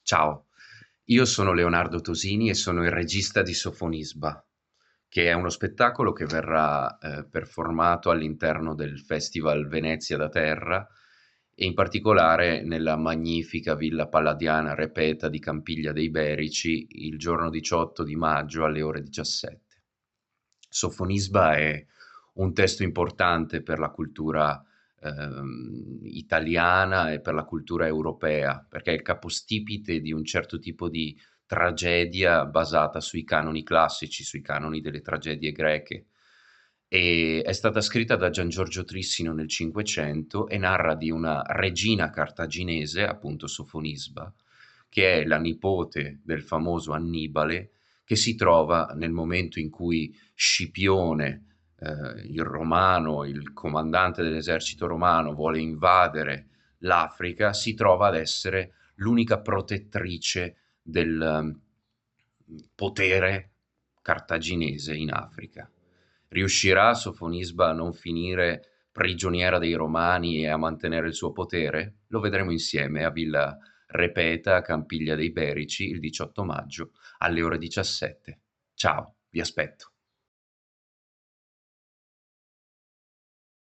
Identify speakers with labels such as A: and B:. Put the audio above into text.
A: Ciao, io sono Leonardo Tosini e sono il regista di Sofonisba, che è uno spettacolo che verrà performato all'interno del Festival Venezia da Terra e in particolare nella magnifica Villa Palladiana Repeta di Campiglia dei Berici il giorno 18 di maggio alle ore 17. Sofonisba è un testo importante per la cultura italiana e per la cultura europea, perché è il capostipite di un certo tipo di tragedia basata sui canoni classici, sui canoni delle tragedie greche. E è stata scritta da Gian Giorgio Trissino nel Cinquecento e narra di una regina cartaginese, appunto Sofonisba, che è la nipote del famoso Annibale, che si trova nel momento in cui Scipione, il romano, il comandante dell'esercito romano, vuole invadere l'Africa, si trova ad essere l'unica protettrice del potere cartaginese in Africa. Riuscirà Sofonisba a non finire prigioniera dei Romani e a mantenere il suo potere? Lo vedremo insieme a Villa Repeta, a Campiglia dei Berici, il 18 maggio alle ore 17. Ciao, vi aspetto.